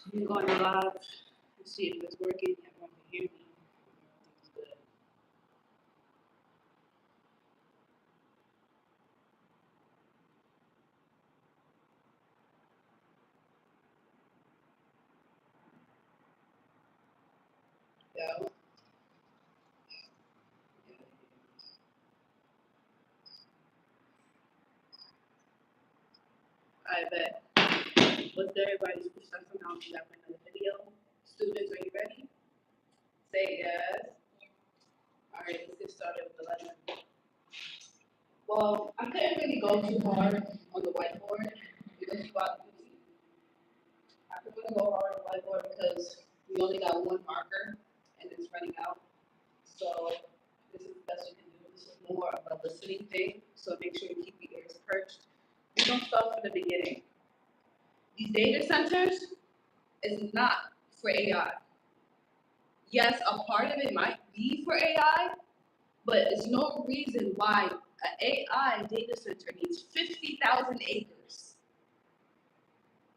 I'm going live. Let's see if it's working. Everyone can hear me. Everything's good. Yo. I bet. What's everybody's perception now? We have another video. Students, are you ready? Say yes. All right, let's get started with the lesson. Well, I couldn't really go too hard on the whiteboard because I couldn't go hard on the whiteboard because we only got one marker and it's running out. So this is the best you can do. This is more of a listening thing. So make sure you keep your ears perched. We don't start from the beginning. These data centers is not for AI. Yes, a part of it might be for AI, but there's no reason why an AI data center needs 50,000 acres.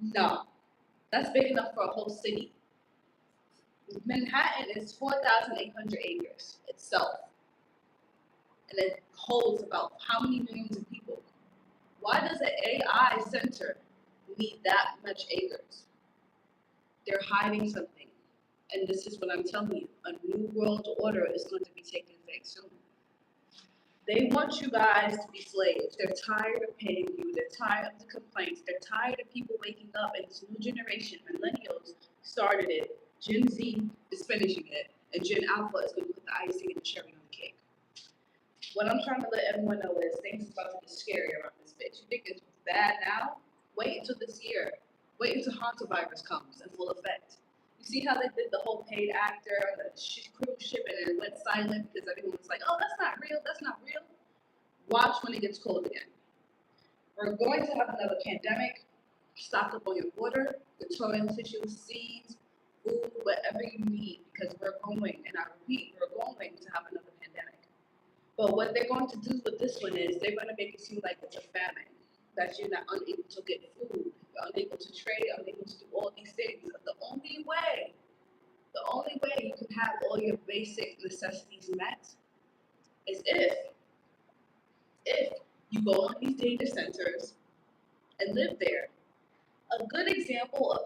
No, that's big enough for a whole city. Manhattan is 4,800 acres itself, and it holds about how many millions of people? Why does an AI center need that much acres? They're hiding something, and this is what I'm telling you. A new world order is going to be taking effect soon. They want you guys to be slaves. They're tired of paying you. They're tired of the complaints. They're tired of people waking up. And this new generation, millennials, started it. Gen Z is finishing it. And Gen Alpha is going to put the icing and the cherry on the cake. What I'm trying to let everyone know is things is about to get scary around this bitch. You think it's bad now? Wait until this year. Wait until hantavirus comes in full effect. You see how they did the whole paid actor, the cruise ship, and it went silent because everyone was like, oh, that's not real, that's not real. Watch when it gets cold again. We're going to have another pandemic. Stock up on your water, your toilet tissue, seeds, food, whatever you need, because we're going, and I repeat, we're going to have another pandemic. But what they're going to do with this one is they're going to make it seem like it's a famine, that you're not unable to get food, you're unable to trade, unable to do all these things. The only way you can have all your basic necessities met is if you go on these data centers and live there. A good example of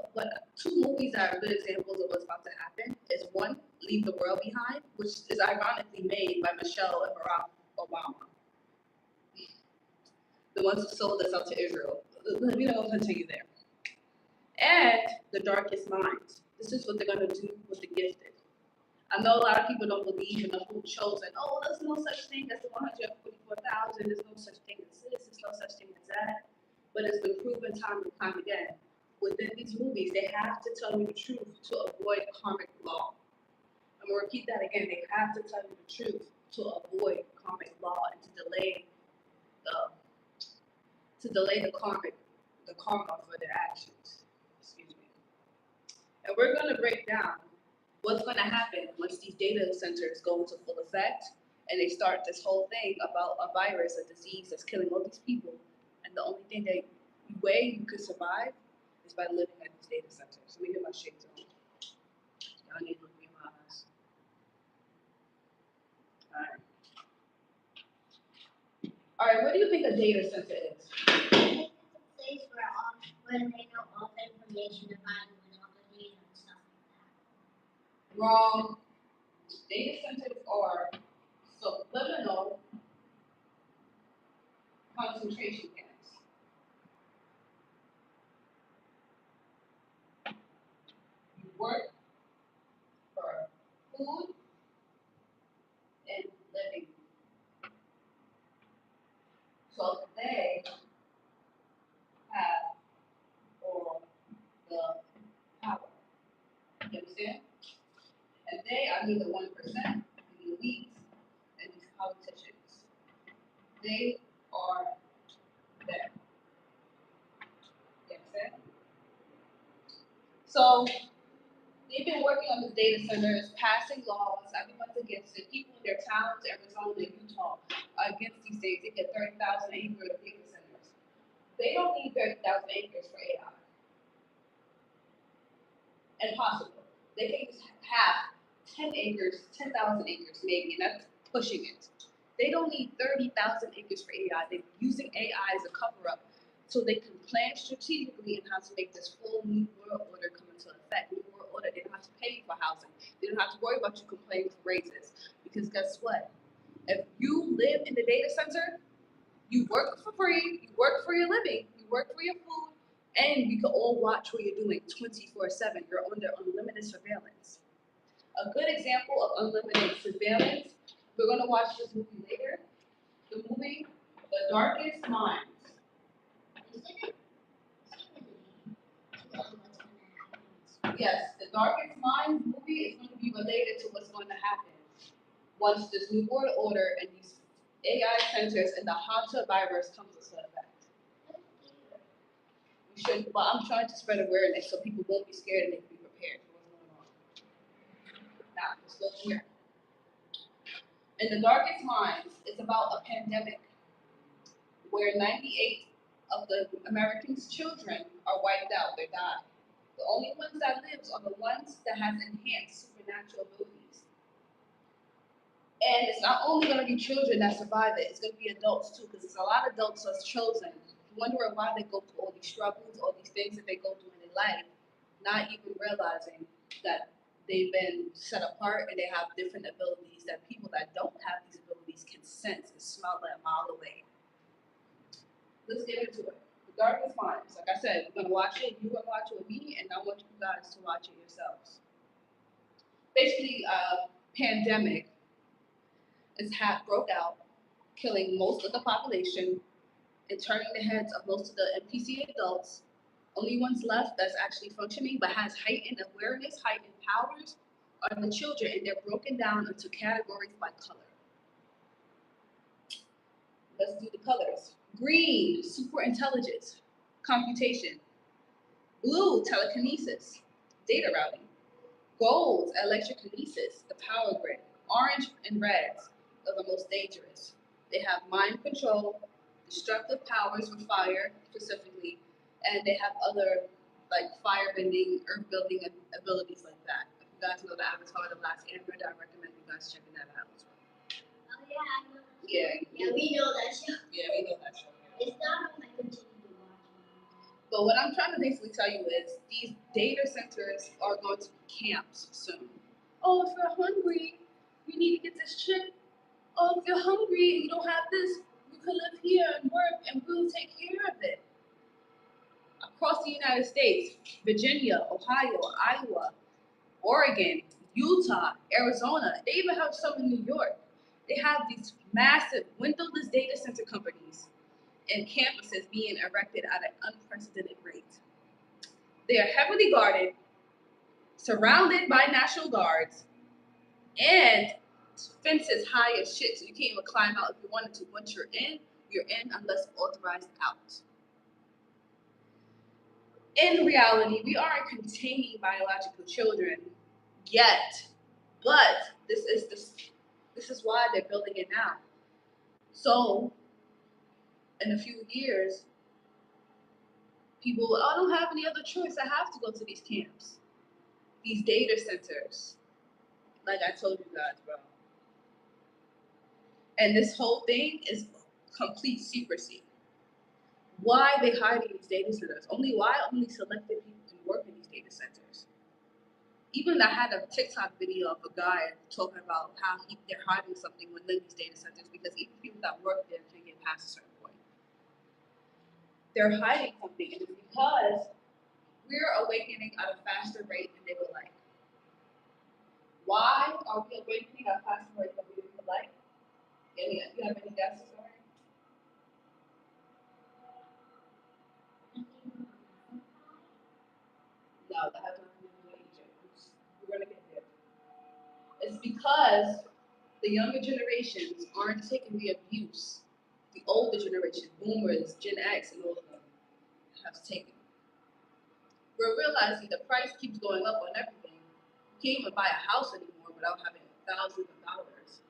two movies that are good examples of what's about to happen is one, Leave the World Behind, which is ironically made by Michelle and Barack Obama. The ones who sold us out to Israel. We don't continue there. And The Darkest Minds. This is what they're going to do with the gifted. I know a lot of people don't believe in the whole chosen. Oh, there's no such thing as the 144,000. There's no such thing as this. There's no such thing as that. But it's been proven time and time again. Within these movies, they have to tell you the truth to avoid karmic law. I'm going to repeat that again. They have to tell you the truth to avoid karmic law and to delay the karma for their actions. Excuse me. And we're going to break down what's going to happen once these data centers go into full effect and they start this whole thing about a virus, a disease that's killing all these people. And the only thing way you could survive is by living at these data centers. So we get my shades on. Y'all need to look me in my eyes. All right, what do you think a data center is? I think it's a place where they know all the information about you and all the data and stuff like that. Wrong. Data centers are subliminal concentration camps. You work for food and living. So they have all the power. You understand? And they, I mean the 1%, the elites, and these politicians. They are them. You understand? So they've been working on the data centers, passing laws. Everyone's against it. People in their towns, Arizona, Utah, are against these things. They get 30,000 acres of data centers. They don't need 30,000 acres for AI. Impossible. They can just have 10 acres, 10,000 acres maybe, and that's pushing it. They don't need 30,000 acres for AI. They're using AI as a cover up so they can plan strategically on how to make this full new world order come into effect. New world order, they don't have to pay for housing. They don't have to worry about you complaining for raises. Because guess what? If you live in the data center, you work for free, you work for your living, you work for your food, and we can all watch what you're doing 24/7. You're under unlimited surveillance. A good example of unlimited surveillance, we're going to watch this movie later. The movie, The Darkest Minds. Yes, The Darkest Minds movie is going to be related to what's going to happen once this new world order and these AI centers and the hantavirus comes into effect. We should, but I'm trying to spread awareness so people won't be scared and they can be prepared for what's going on. Now, let's go here. In The Darkest Minds, it's about a pandemic where 98 of the Americans' children are wiped out, they die. The only ones that lives are the ones that has enhanced supernatural abilities. And it's not only going to be children that survive it, it's going to be adults too, because it's a lot of adults that's chosen, wondering why they go through all these struggles, all these things that they go through in their life, not even realizing that they've been set apart and they have different abilities that people that don't have these abilities can sense and smell that a mile away. Let's get into it. The Darkest Minds. Like I said, we're going to watch it. You're going to watch it with me, and I want you guys to watch it yourselves. Basically, a pandemic broke out, killing most of the population and turning the heads of most of the NPC adults. Only ones left that's actually functioning but has heightened awareness, heightened powers are the children, and they're broken down into categories by color. Let's do the colors. Green, super intelligence, computation. Blue, telekinesis, data routing. Gold, electrokinesis, the power grid. Orange and reds are the most dangerous. They have mind control, destructive powers with fire specifically, and they have other like fire bending, earth building abilities like that. If you guys know the Avatar, the last Android, I recommend you guys checking that out as well. Oh yeah, I know. Yeah, we know that show. Yeah, we know that show. It's not on my continue to watch. But what I'm trying to basically tell you is these data centers are going to be camps soon. Oh, if you're hungry, you need to get this chip. Oh, if you're hungry and you don't have this, you can live here and work and we'll take care of it. Across the United States, Virginia, Ohio, Iowa, Oregon, Utah, Arizona, they even have some in New York. They have these massive windowless data center companies and campuses being erected at an unprecedented rate. They are heavily guarded, surrounded by National Guards, and fences high as shit, so you can't even climb out if you wanted to. Once you're in unless authorized out. In reality, we aren't containing biological children yet, but this is why they're building it now. So, in a few years, people, I don't have any other choice. I have to go to these camps, these data centers, like I told you guys, bro. And this whole thing is complete secrecy. Why are they hiding these data centers? Only selected people can work in these data centers. Even I had a TikTok video of a guy talking about how they're hiding something within these data centers because even people that work there can get past a certain point. They're hiding something, and it's because we're awakening at a faster rate than they would like. Why are we awakening at a faster rate than we would like? You have any guesses, Lauren? No, that has nothing to do with Egypt. We're going to get there. It's because the younger generations aren't taking the abuse the older generation, boomers, Gen X, and all of them have taken. We're realizing the price keeps going up on everything. You can't even buy a house anymore without having thousands of dollars.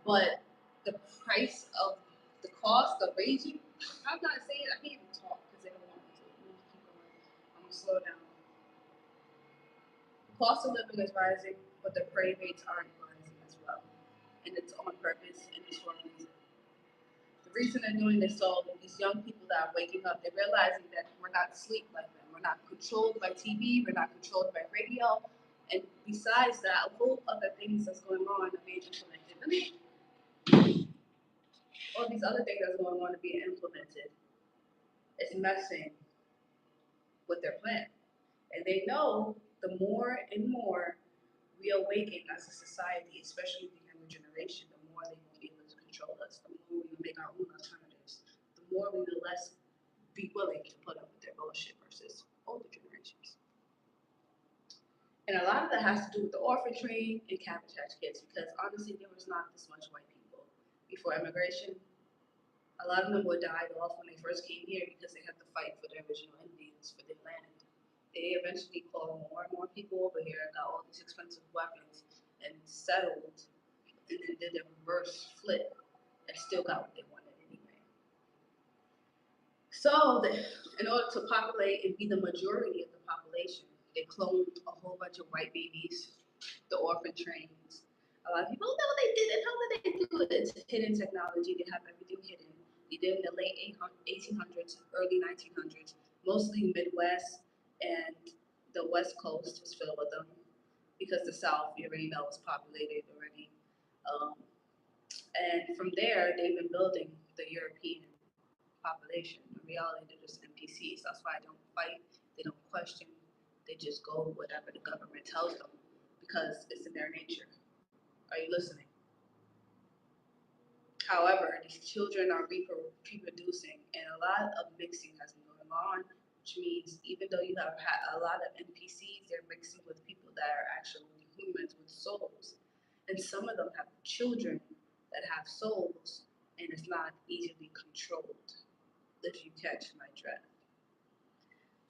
But the price of the cost of raising, I'm not saying I can't even talk because they don't want me to. I'm going to keep going. I'm going to slow down. cost of living is rising, but the prey rates aren't rising as well. And it's on purpose and it's for a reason. The reason they're doing this, so these young people that are waking up, they're realizing that we're not asleep like them. We're not controlled by TV, we're not controlled by radio. And besides that, a whole other things that's going on are being implemented. All these other things that's going on are being implemented. It's messing with their plan. And they know the more and more we awaken as a society, especially the younger generation, the more they will be able to control us, the more we will make our own alternatives, the more we will less be willing to put up with their bullshit versus older generations. And a lot of that has to do with the orphan train and Cabbage Patch Kids, because honestly, there was not this much white people before immigration. A lot of them were died off when they first came here because they had to fight for their original Indians for their land. They eventually called more and more people over here, got all these expensive weapons, and settled, and then did a reverse flip, and still got what they wanted anyway. So, in order to populate and be the majority of the population, they cloned a whole bunch of white babies, the orphan trains. A lot of people know they did it. How did they do it? It's hidden technology. They have everything hidden. They did it in the late 1800s, early 1900s, mostly Midwest and the West Coast was filled with them because the South, you already know, was populated already. And from there, they've been building the European population. In reality, they're just NPCs. That's why they don't fight, they don't question, they just go whatever the government tells them because it's in their nature. Are you listening? However, these children are reproducing, and a lot of mixing has been going on, which means even though you have had a lot of NPCs, they're mixing with people that are actually humans with souls. And some of them have children that have souls, and it's not easily controlled, if you catch my drift.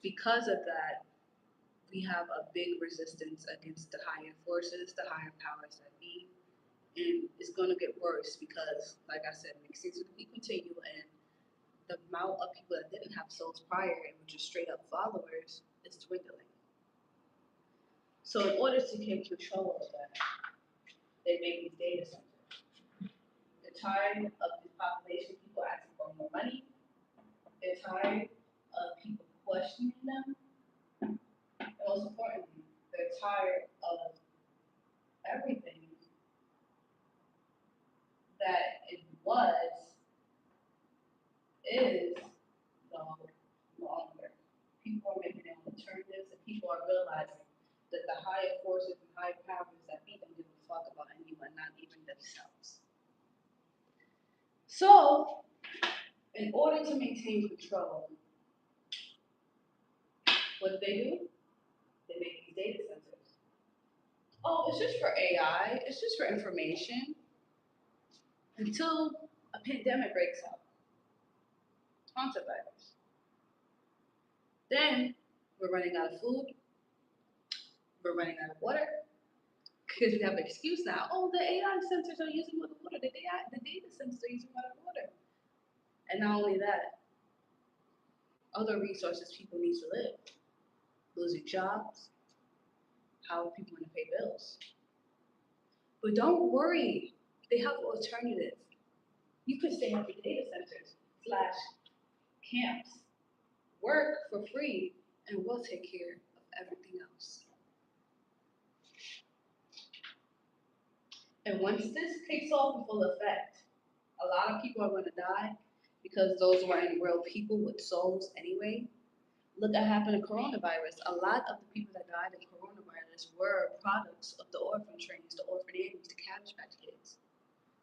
Because of that, we have a big resistance against the higher forces, the higher powers that be. And it's going to get worse because, like I said, mixings will continue, and the amount of people that didn't have souls prior and were just straight up followers is dwindling. So, in order to take control of that, they make these data centers. They're tired of the population, people asking for more money. They're tired of people questioning them. And most importantly, they're tired of everything that it was, is no longer. People are making their own alternatives, and people are realizing that the higher forces and higher powers that be don't give a fuck about anyone, not even themselves. So, in order to maintain control, what do? They make these data centers. Oh, it's just for AI, it's just for information, until a pandemic breaks out. Hantavirus. Then we're running out of food, we're running out of water, because we have an excuse now. Oh, the AI sensors are using water, the data centers are using water. And not only that, other resources people need to live. Losing jobs, how are people going to pay bills? But don't worry, they have alternatives. You could stay at the data centers / camps, work for free, and we'll take care of everything else. And once this kicks off in full effect, a lot of people are going to die because those weren't real people with souls anyway. Look what happened to coronavirus. A lot of the people that died in coronavirus were products of the orphan trains, the orphan animals, the Cabbage Patch Kids,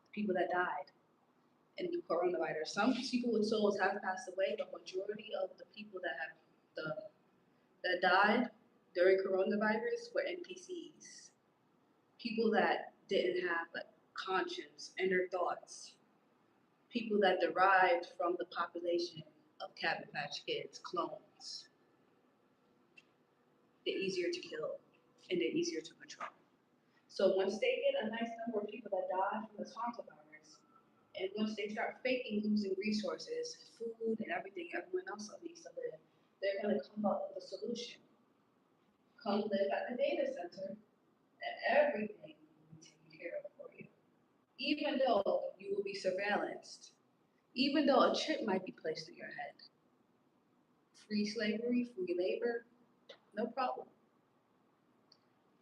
the people that died in the coronavirus. Some people with souls have passed away, but majority of the people that died during coronavirus were NPCs, people that didn't have a conscience and their thoughts, people that derived from the population of Cabbage Patch Kids clones. They're easier to kill and they're easier to control. So once they get a nice number of people that die from this hantavirus, and once they start faking losing resources, food and everything everyone else needs to live, they're going to come up with a solution. come live at the data center, and everything will be taken care of for you. Even though you will be surveillanced, even though a chip might be placed in your head. Free slavery, free labor, no problem.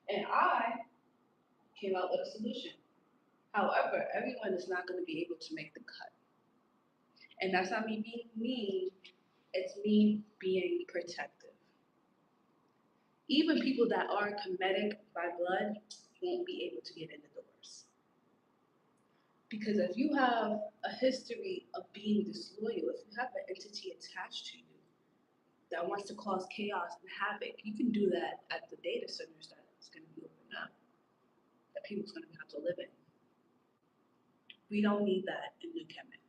And I came out with a solution. However, everyone is not going to be able to make the cut. And that's not me being mean, it's me being protective. Even people that are Kemetic by blood won't be able to get in the doors. Because if you have a history of being disloyal, if you have an entity attached to you that wants to cause chaos and havoc, you can do that at the data centers that is going to be open up, that people's going to have to live in. We don't need that in New Kemet.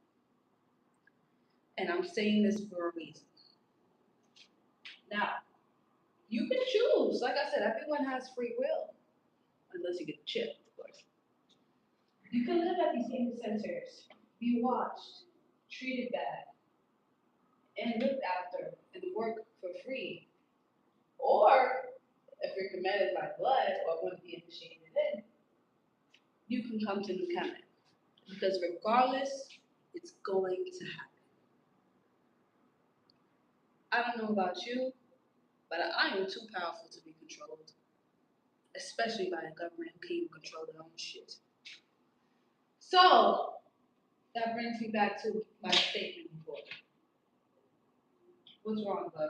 And I'm saying this for a reason. Now, you can choose. Like I said, everyone has free will, unless you get chipped, of course. You can live at these data centers, be watched, treated bad, and looked after, and work for free. Or, if you're committed by blood or want to be initiated in, you can come to New Kemet. Because regardless, it's going to happen. I don't know about you, but I am too powerful to be controlled, especially by a government who can't even control their own shit. So, that brings me back to my statement before. What's wrong, bud?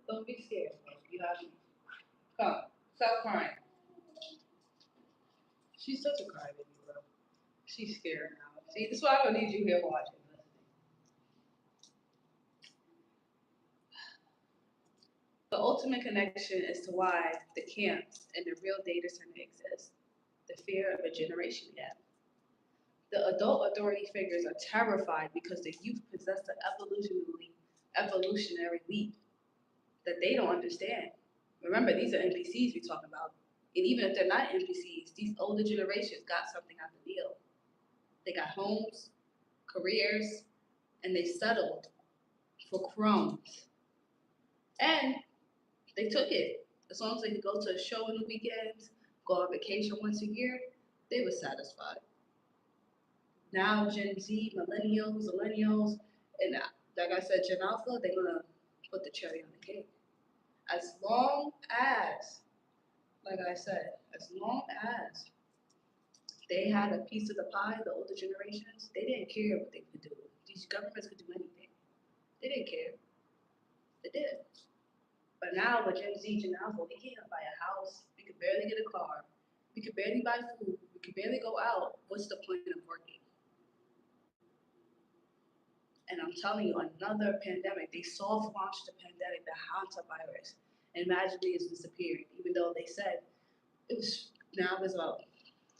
Don't be scared. You have me. Come, stop crying. She's such a crybaby, bro. She's scared now. See, this is why I don't need you here watching. The ultimate connection as to why the camps and the real data center exist. The fear of a generation gap. The adult authority figures are terrified because the youth possess the evolutionary leap that they don't understand. Remember, these are NPCs we're talking about. And even if they're not NPCs, these older generations got something out the deal. They got homes, careers, and they settled for crumbs. And they took it. As long as they could go to a show on the weekends, go on vacation once a year, they were satisfied. Now Gen Z, millennials, and like I said, Gen Alpha, they're gonna put the cherry on the cake. As long as, like I said, as long as they had a piece of the pie, the older generations, they didn't care what they could do. These governments could do anything. They didn't care. They didn't. But now with Gen Z, Gen Alpha, we can't buy a house. We could barely get a car. We could barely buy food. We could barely go out. What's the point of working? And I'm telling you, another pandemic. They soft launched the pandemic, the hantavirus, and magically it's disappeared. Even though they said it was now there's about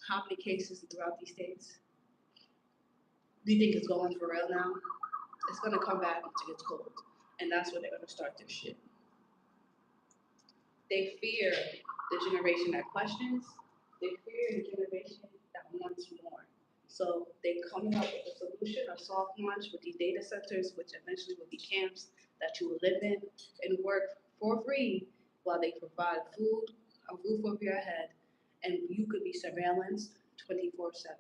how many cases throughout these states? Do you think it's going for real now? It's gonna come back once it gets cold, and that's when they're gonna start their shit. They fear the generation that questions. They fear the generation that wants more. So they coming up with a solution, a soft launch with these data centers, which eventually will be camps that you will live in and work for free while they provide food, a roof over your head, and you could be surveillanced 24/7.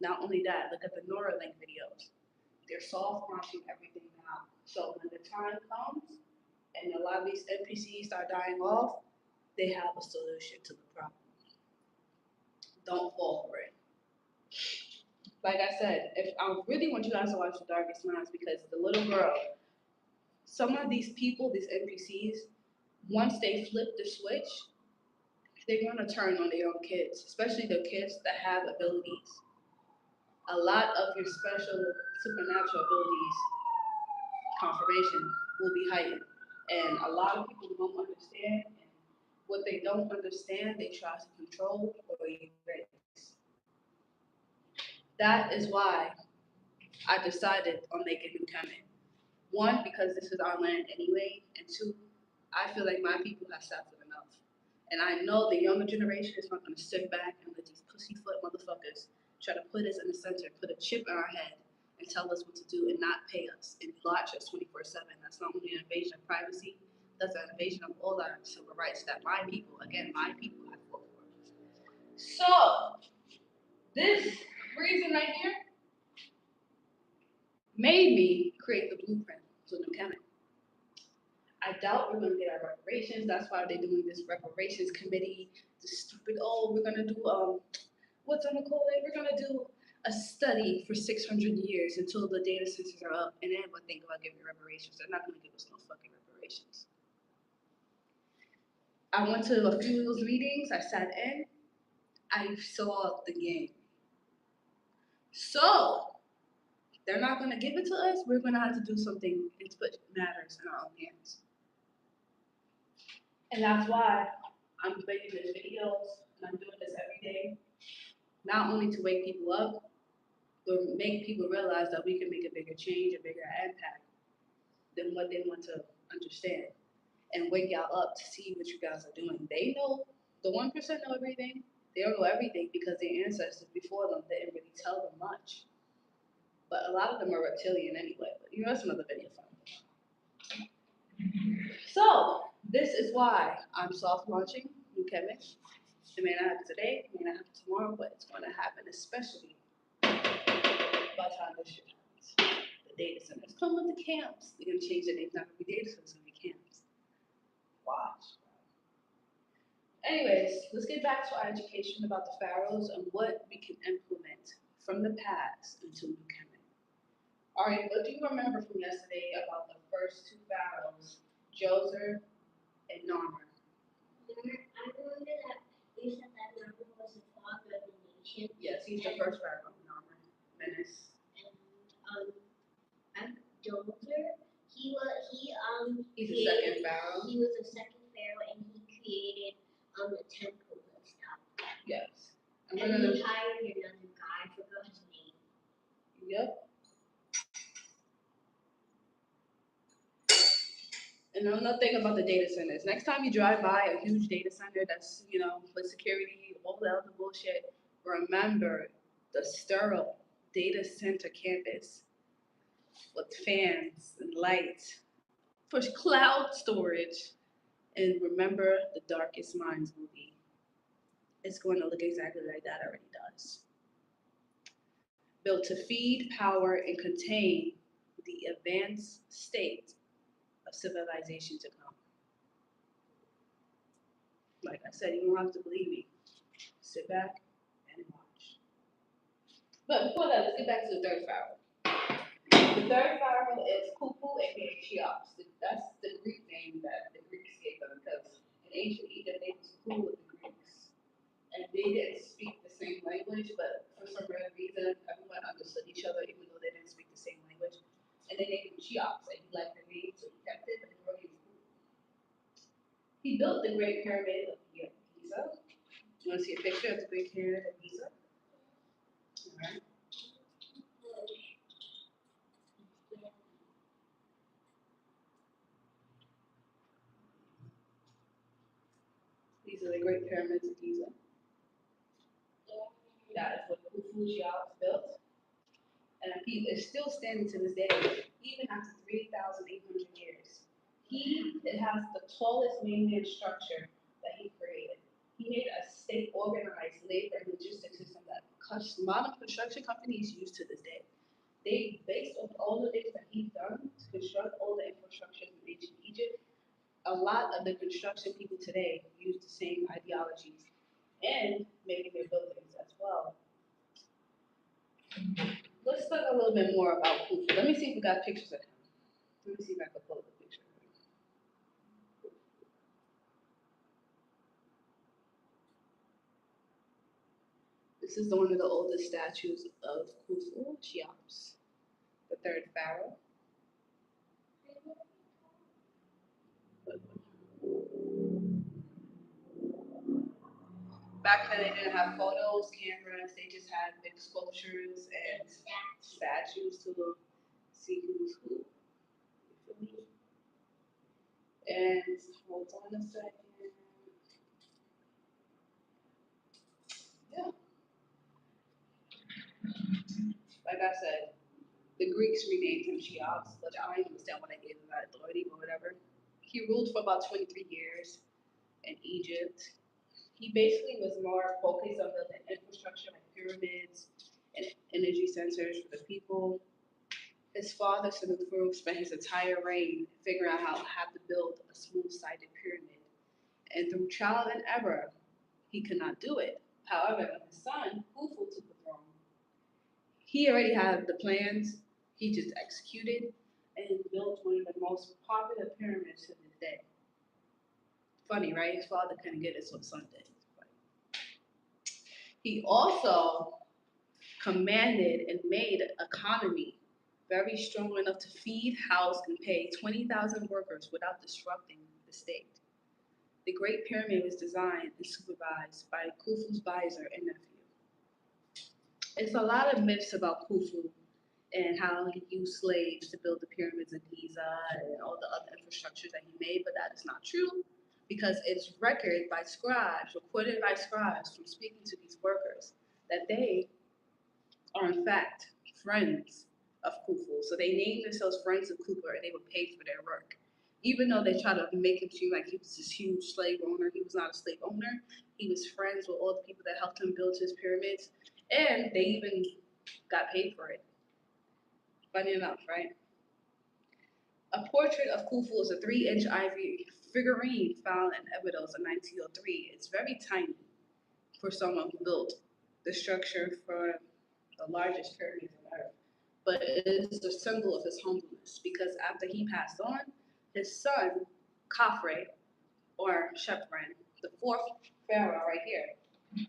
Not only that, look at the Neuralink videos. They're soft launching everything now. So when the time comes and a lot of these NPCs start dying off, they have a solution to the problem. Don't fall for it. Like I said, if I really want you guys to watch The Darkest Minds, because the little girl, some of these people, these NPCs, once they flip the switch, they're gonna turn on their own kids, especially the kids that have abilities. A lot of your special supernatural abilities confirmation will be heightened. And a lot of people don't understand, and what they don't understand, they try to control or erase. That is why I decided on making New Kemet. One, because this is our land anyway, and two, I feel like my people have suffered enough. And I know the younger generation is not going to sit back and let these pussyfoot motherfuckers try to put us in the center, put a chip in our head, and tell us what to do and not pay us and watch us 24/7. That's not only an invasion of privacy, That's an invasion of all our civil rights that my people, again, my people have fought for. So, this reason right here made me create the blueprint to New Kemet. I doubt we're going to get our reparations. That's why they're doing this reparations committee. The stupid, we're going to do, what's on the call it? We're going to do a study for 600 years until the data centers are up, and then we'll think about giving reparations. They're not going to give us no fucking reparations. I went to a few of those meetings. I sat in. I saw the game. So, they're not going to give it to us. We're going to have to do something and put matters in our own hands. And that's why I'm making these videos and I'm doing this every day, not only to wake people up, but make people realize that we can make a bigger change, a bigger impact than what they want to understand, and wake y'all up to see what you guys are doing. They know, the 1% know everything. They don't know everything because their ancestors before them didn't really tell them much. But a lot of them are reptilian anyway. But that's another video for me. So this is why I'm soft launching New Kemet. It may not happen today, it may not happen tomorrow, but it's going to happen, especially by the time this shit happens. The data centers come with the camps. They're going to change their names. Not going to be data centers, it's going to be camps. Watch. Anyways, let's get back to our education about the pharaohs and what we can implement from the past into New Kemet. All right, what do you remember from yesterday about the first two pharaohs, Djoser and NAMII? I remember that you said that NAMII was the father of the nation. Yes, he's the first pharaoh, NAMII, Menace. And Djoser, he's the second pharaoh. He was the second pharaoh, and he created the temples and stuff. Yes. And he hired another guy. I forgot his name. Yep. And another thing about the data centers. Next time you drive by a huge data center that's, for security, all the other bullshit, remember the sterile data center campus with fans and lights for cloud storage. And remember the Darkest Minds movie. It's going to look exactly like that already does. Built to feed, power, and contain the advanced state of civilization to come. Like I said, you don't have to believe me. Sit back and watch. But before that, let's get back to the third pharaoh. The third pharaoh is Khufu, aka Cheops. That's the Greek name that the Greeks gave them because in ancient Egypt they was cool with the Greeks. And they didn't speak the same language, but for some rare reason, everyone understood each other even though they didn't speak the same language. And they named him Cheops, and he liked the name, so he kept it, but he wrote his cool. He built the Great Pyramid of Giza. You want to see a picture of the Great Pyramid of Giza? All right. These are the Great Pyramids of Giza. That is what Khufu Cheops built. And it's still standing to this day, even after 3,800 years. It has the tallest mainland structure that he created. He made a state-organized labor and logistics system that modern construction companies use to this day. They, based on all the things that he's done to construct all the infrastructure in ancient Egypt, a lot of the construction people today use the same ideologies and making their buildings as well. Let's talk a little bit more about Khufu. Let me see if we got pictures of him. Let me see if I can pull up a picture of him. This is one of the oldest statues of Khufu Cheops, the third pharaoh. Back then they didn't have photos, cameras, they just had big sculptures and statues to see who's who. And hold on a second. Yeah. Like I said, the Greeks renamed him Cheops, which I don't even understand why they gave him that authority or whatever. He ruled for about 23 years in Egypt. He basically was more focused on building infrastructure like pyramids and energy centers for the people. His father, Sennacherib, spent his entire reign figuring out how to build a smooth-sided pyramid. And through trial and error, he could not do it. However, when his son, Khufu, took the throne, he already had the plans. He just executed and built one of the most popular pyramids to this day. Funny, right? His father couldn't get it, so his son did. He also commanded and made an economy very strong enough to feed, house, and pay 20,000 workers without disrupting the state. The Great Pyramid was designed and supervised by Khufu's advisor and nephew. It's a lot of myths about Khufu and how he used slaves to build the pyramids of Giza and all the other infrastructures that he made, but that is not true because it's recorded by scribes, recorded by scribes from speaking to these workers, that they are in fact friends of Khufu. So they named themselves friends of Khufu and they were paid for their work. Even though they tried to make him seem like he was this huge slave owner, he was not a slave owner. He was friends with all the people that helped him build his pyramids, and they even got paid for it. Funny enough, right? A portrait of Khufu is a 3-inch ivory figurine found in Abydos in 1903. It's very tiny for someone who built the structure for the largest pyramids on earth. But it is a symbol of his humbleness because after he passed on, his son, Khafre, or Shepran, the fourth pharaoh right here,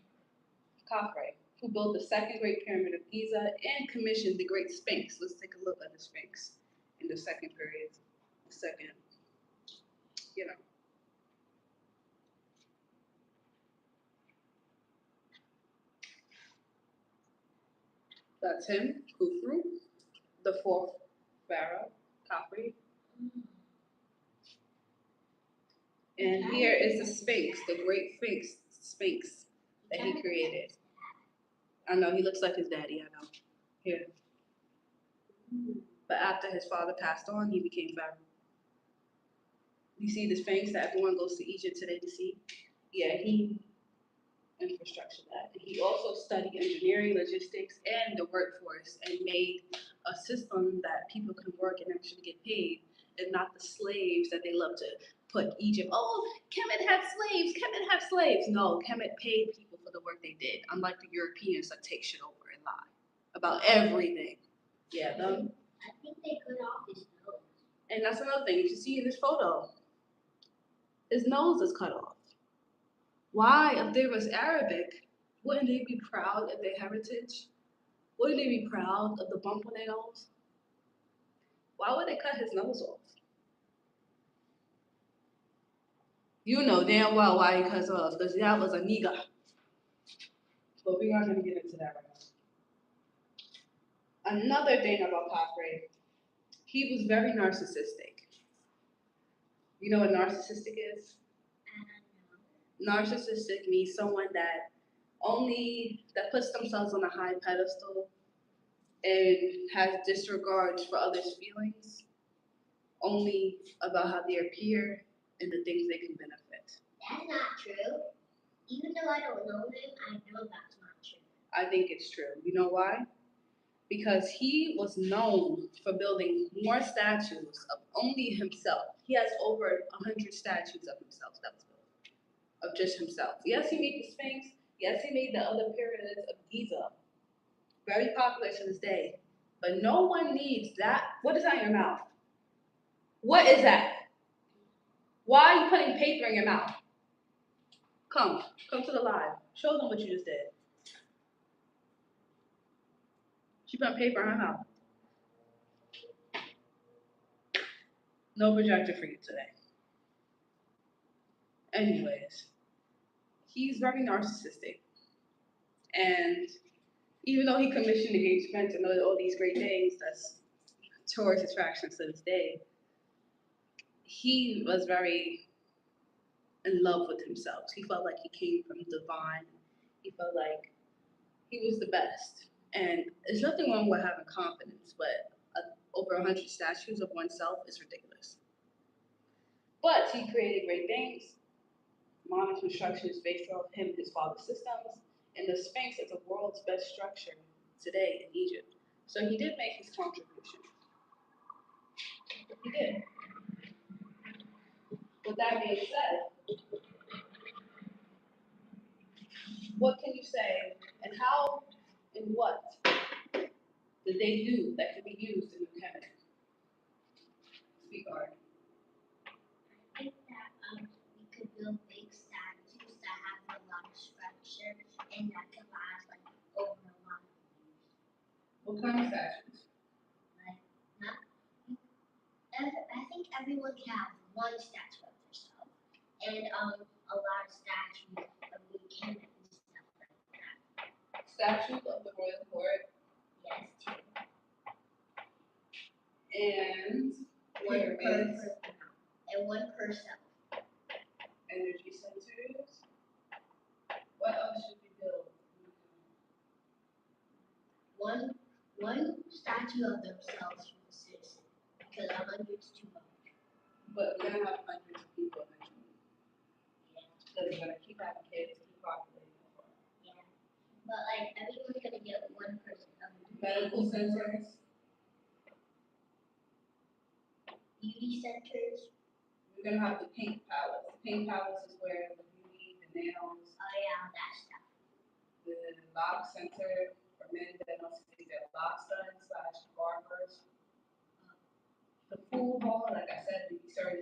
Khafre, who built the second great pyramid of Giza and commissioned the Great Sphinx. Let's take a look at the Sphinx in the second period, the second, you know. That's him, Khufu, the fourth pharaoh, Khafre. And here is the Sphinx, the Great Sphinx that he created. I know, he looks like his daddy, I know. Here. But after his father passed on, he became pharaoh. You see the Sphinx that everyone goes to Egypt today to see? Yeah, he infrastructure that. He also studied engineering, logistics, and the workforce and made a system that people can work and actually get paid and not the slaves that they love to put Egypt. Oh, Kemet had slaves, Kemet had slaves. No, Kemet paid people for the work they did, unlike the Europeans that take shit over and lie about everything. Yeah, them. I think they cut off his nose. And that's another thing. You see in this photo, his nose is cut off. Why, if they was Arabic, wouldn't they be proud of their heritage? Wouldn't they be proud of the bump on their nose? Why would they cut his nose off? You know damn well why he cuts off, because that was a nigga. But we're not going to get into that right now. Another thing about Khafre, he was very narcissistic. You know what narcissistic is? Narcissistic means someone that puts themselves on a high pedestal and has disregards for others' feelings, only about how they appear and the things they can benefit. That's not true. Even though I don't know him, I know that's not true. I think it's true. You know why? Because he was known for building more statues of only himself. He has over 100 statues of himself that was built, of just himself. Yes, he made the Sphinx. Yes, he made the other pyramids of Giza. Very popular to this day. But no one needs that. What is that in your mouth? What is that? Why are you putting paper in your mouth? Come to the live. Show them what you just did. She put paper in her mouth. No projector for you today. Anyways, he's very narcissistic. And even though he commissioned the Great Sphinx and all these great things that's tourist attractions to this day, he was very in love with himself. He felt like he came from divine. He felt like he was the best. And there's nothing wrong with having confidence, but over 100 statues of oneself is ridiculous. But he created great things. Modern construction is based off him and his father's systems, and the Sphinx is the world's best structure today in Egypt. So he did make his contribution. He did. With that being said, what can you say, and how and what did they do that could be used in the Kemet? Speak art. I think that we could build big statues that have a lot of structure and that can last like over a lot of years. What kind of statues? Like not, I think everyone can have one statue of themselves and a lot of statues of the king and stuff like that. Statues of the royal court. Yes, too. And pyramids. And one per self. Energy centers. What else should we build? One statue of themselves for the citizen because 100's too much. But we're gonna have hundreds of people eventually. Yeah. Because we're gonna keep having kids, keep populating the world. Yeah. But like everyone's gonna get one person. Medical centers. Beauty centers. We're gonna have the pink palace. The pink palace is where the beauty, the nails. Oh yeah, that stuff. The lock center for men that wants to get their locks done / barbers. The food hall, like I said, we serve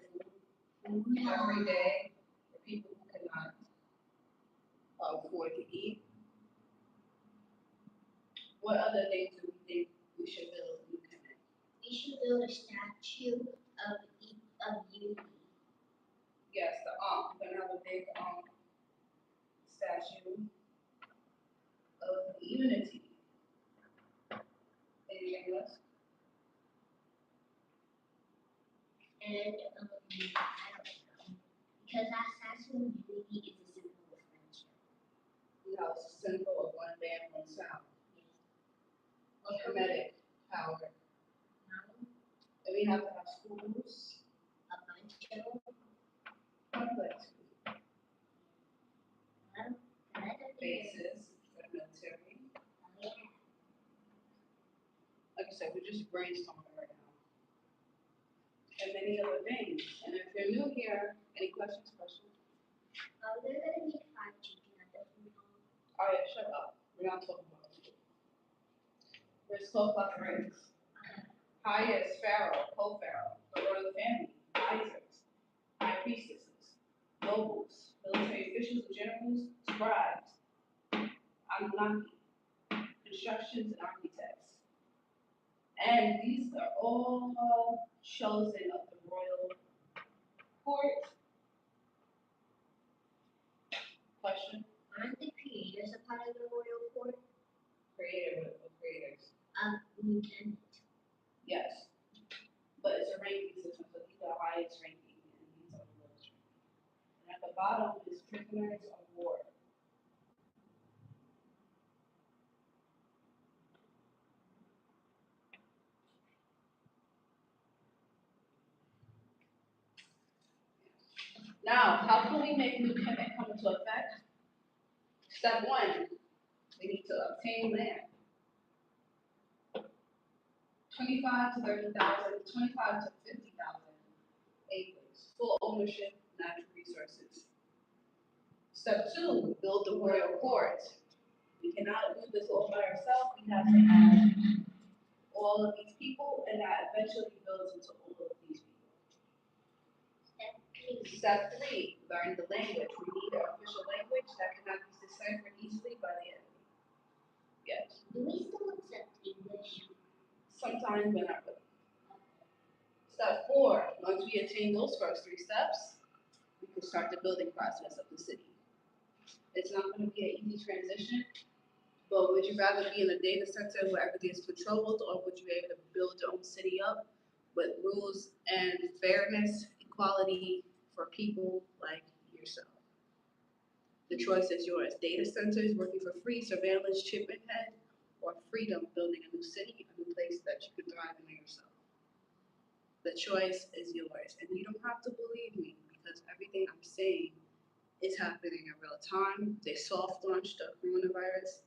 food every day for people who cannot afford to eat. What other things do we think we should build in Kemet? We should build a statue of unity. Yes, we're gonna have a big statue of unity. Anything else? And I don't know. Because that statue of unity is a symbol of friendship. You know, it's a symbol of one band, one sound. Yes. Kemetic power. And we have to have schools. A bunch of them. Complex. Bases for the military. Oh yeah. Like I said, we're just brainstorming right now. And many other things. And if you're new here, any questions? They're gonna need fried chicken at the food hall. Oh yeah, shut up. We're not talking about it. Where's 12 o'clock rings? Highest pharaoh, co-pharaoh, the royal family, advisors, high priestesses, nobles, military officials and generals, scribes, Anunnaki, constructions and architects. And these are all chosen of the royal court. Question? Aren't the creators a part of the royal court? Creators. Lieutenant. Yes. But it's a ranking system, so these are highest ranking and these are the lowest ranking. And at the bottom is prisoners of war. Now, how can we make new Kemet come into effect? Step one, we need to obtain land. 25 to 30,000, 25 to 50,000 acres, full ownership, natural resources. Step two, build the royal court. We cannot do this all by ourselves. We have to have all of these people, and that eventually builds into all of these people. Step three, learn the language. We need an official language that cannot be deciphered easily by the enemy. Yes. Do we still accept English? Sometimes, but not really. Step four, once we attain those first three steps, we can start the building process of the city. It's not going to be an easy transition, but would you rather be in a data center where everything is controlled, or would you be able to build your own city up with rules and fairness, equality for people like yourself? The choice is yours. Data centers working for free, surveillance, chip in head, or freedom building a new city, a new place that you can thrive in yourself. The choice is yours. And you don't have to believe me because everything I'm saying is happening in real time. They soft launched the coronavirus,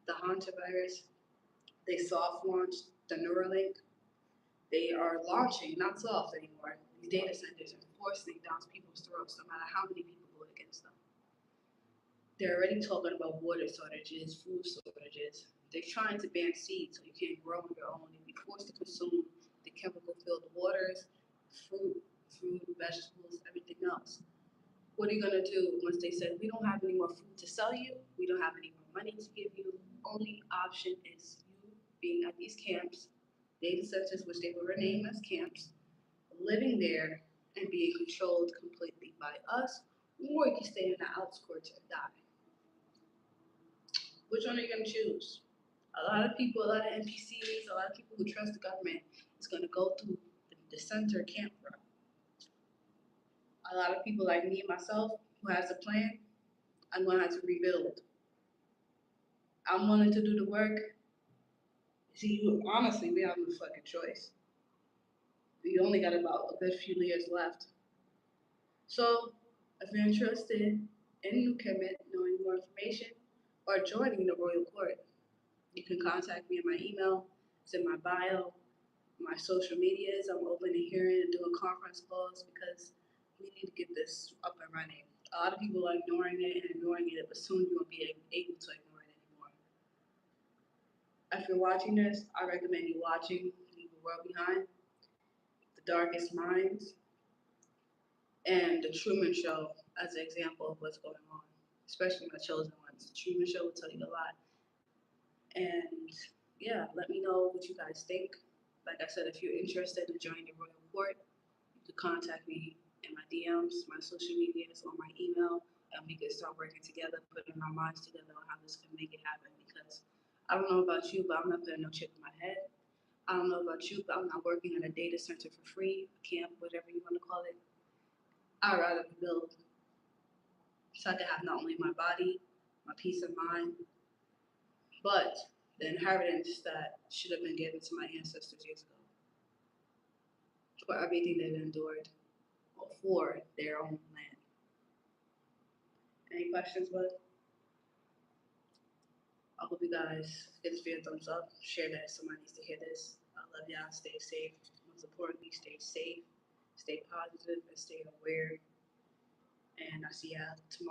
the hantavirus. They soft launched the Neuralink. They are launching, not soft anymore, these data centers and forcing it down people's throats no matter how many people vote against them. They're already talking about water shortages, food shortages. They're trying to ban seeds so you can't grow on your own. You'll be forced to consume the chemical-filled waters, fruit, vegetables, everything else. What are you gonna do once they said we don't have any more food to sell you, we don't have any more money to give you? Only option is you being at these camps, data centers, which they will rename as camps, living there and being controlled completely by us, or you can stay in the outskirts and die. Which one are you gonna choose? A lot of people, a lot of NPCs, a lot of people who trust the government is gonna go through the center camp route. A lot of people like me and myself who has a plan, I'm gonna have to rebuild. I'm willing to do the work. See, you honestly, we have no fucking choice. We only got about a good few years left. So, if you're interested in New Kemet, knowing more information, or joining the Royal Court, you can contact me in my email. It's in my bio. My social medias, I'm open to hearing and doing conference calls because we need to get this up and running. A lot of people are ignoring it and ignoring it, but soon you won't be able to ignore it anymore. If you're watching this, I recommend you watching Leave the World Behind, The Darkest Minds, and The Truman Show as an example of what's going on, especially my chosen ones. The Truman Show will tell you a lot. And yeah, let me know what you guys think. Like I said, if you're interested in joining the Royal Court, you can contact me in my DMs, my social medias, or my email, and we can start working together, putting our minds together on how this can make it happen. Because I don't know about you, but I'm not putting no chip in my head. I don't know about you, but I'm not working in a data center for free, a camp, whatever you want to call it. I'd rather build so I can have not only my body, my peace of mind, but the inheritance that should have been given to my ancestors years ago for everything they've endured for their own land. Any questions, bud? I hope you guys give this video a thumbs up, share that somebody needs to hear this. I love y'all. Stay safe. Most importantly, stay safe, stay positive, and stay aware. And I'll see y'all tomorrow.